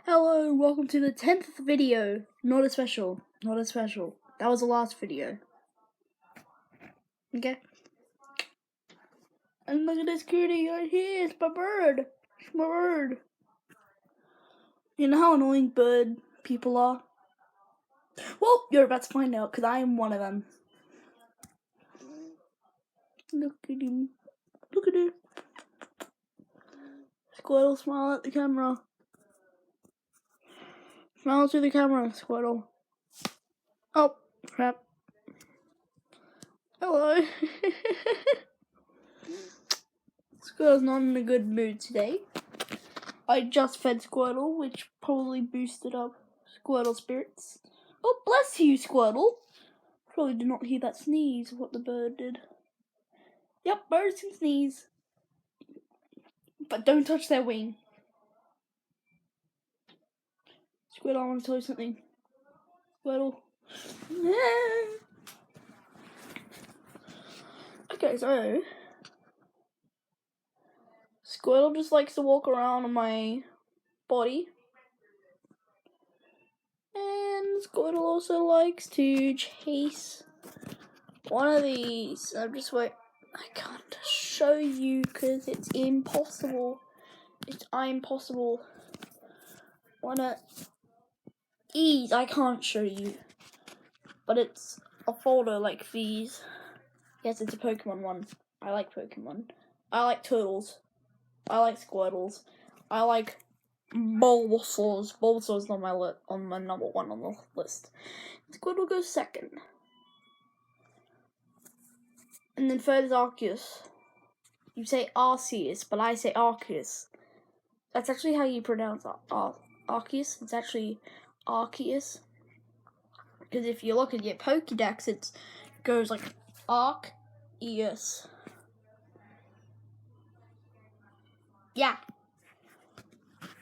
Hello, welcome to the 10th video. Not a special. That was the last video. Okay? And look at this cutie right here. It's my bird. You know how annoying bird people are? Well, you're about to find out, because I am one of them. Look at him. Look at him. Squirtle, smile at the camera. Smile to the camera, Squirtle. Oh, crap. Hello. Squirtle's not in a good mood today. I just fed Squirtle, which probably boosted up Squirtle's spirits. Oh, bless you, Squirtle. Probably did not hear that sneeze, what the bird did. Yep, birds can sneeze. But don't touch their wing. Squirtle, I want to tell you something. Squirtle. Okay, so Squirtle just likes to walk around on my body. And Squirtle also likes to chase one of these. I'm just wait. I can't show you because it's impossible. It's impossible. One of these I can't show you. But it's a folder like these. Yes, it's a Pokemon one. I like Pokemon. I like turtles. I like Squirtles. I like Bulbasaurs. Bulbasaur's on my number one on the list. Squirtle goes second. And then third is Arceus. You say Arceus, but I say Arceus. That's actually how you pronounce Arceus. It's actually Arceus. Because if you look at your Pokédex, it goes like Arceus. Yeah.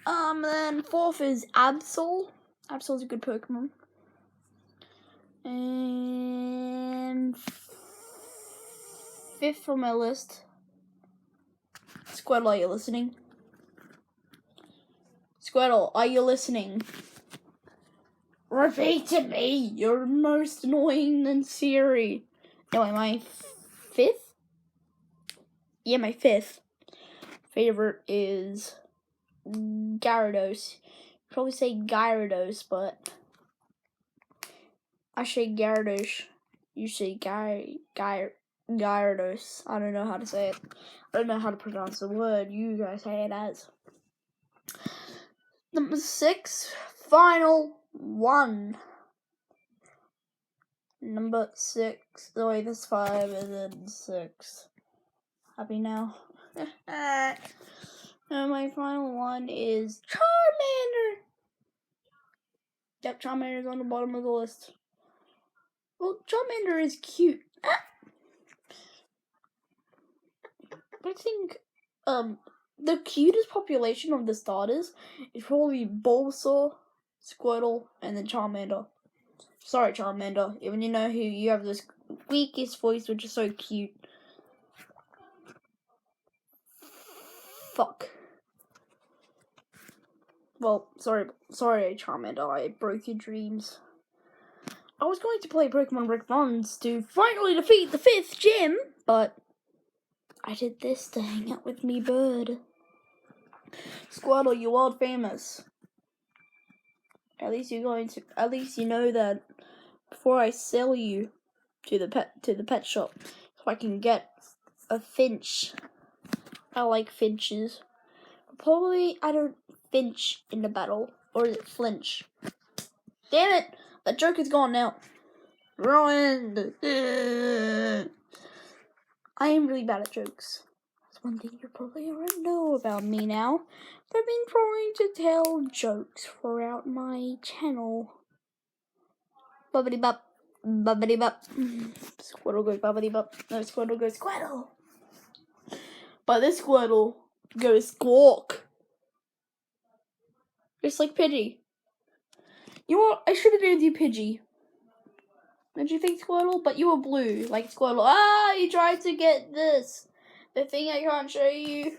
Then fourth is Absol. Absol's a good Pokemon. And fifth on my list. Squirtle, are you listening? Squirtle, are you listening? Repeat to me. You're most annoying than Siri. Anyway, my fifth? Yeah, my fifth favorite is Gyarados. Probably say Gyarados, but I say Gyarados. You say Gyarados. I don't know how to say it. I don't know how to pronounce the word. You guys say it as. Number 6, final one. Number 6. Oh wait, that's 5 and then 6. Happy now? And my final one is Charmander. Yep, Charmander's on the bottom of the list. Well, Charmander is cute. But I think the cutest population of the starters is probably Bulbasaur, Squirtle, and then Charmander. Sorry, Charmander. Even you know who you have this weakest voice, which is so cute. Fuck. Well, sorry, Charmander. I broke your dreams. I was going to play Pokemon Brick Runs to finally defeat the 5th gym, but I did this to hang out with me bird. Squirtle, you're world famous. At least you know that before I sell you to the pet shop, so I can get a finch. I like finches. Probably I don't finch in the battle, or is it flinch? Damn it! That joke is gone now. Ruined. I am really bad at jokes. That's one thing you probably already know about me now. I've been trying to tell jokes throughout my channel. Bubbity bop, bubbity bop. Squirtle goes bubbity bop. No, Squirtle goes Squirtle. But this Squirtle goes squawk. Just like Pidgey. You know what? I should have named you Pidgey. Did you think Squirtle? But you were blue, like Squirtle. Ah, you tried to get this. The thing I can't show you.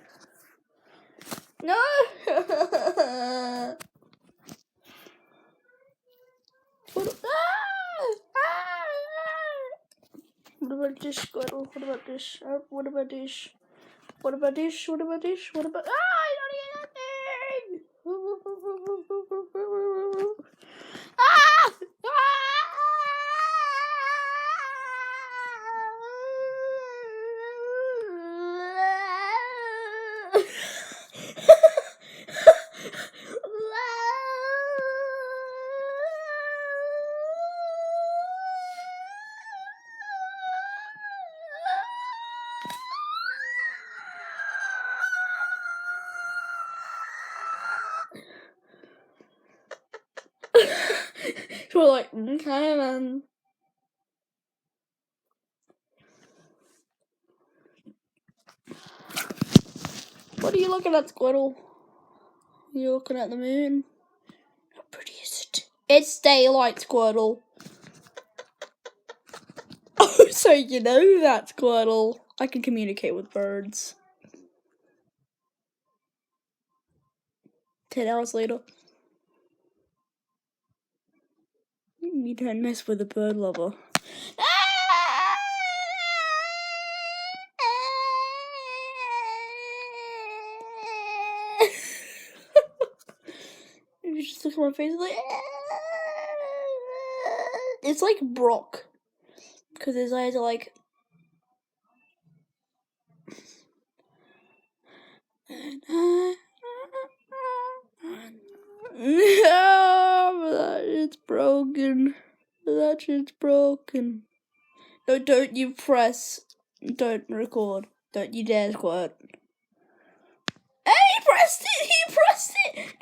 No! Squirtle. What about this? What about this? What about this? What about this? What about... I don't hear nothing! Ah! So we're like, okay then. What are you looking at, Squirtle? You're looking at the moon. How pretty is it? It's daylight, Squirtle. Oh, so you know that, Squirtle. I can communicate with birds. 10 hours later. You don't mess with a bird lover. You just look at my face like... It's like Brock. Because his eyes are like... No, that shit's broken. That shit's broken. No, don't you press. Don't record. Don't you dare squirt. Hey, he pressed it! He pressed it!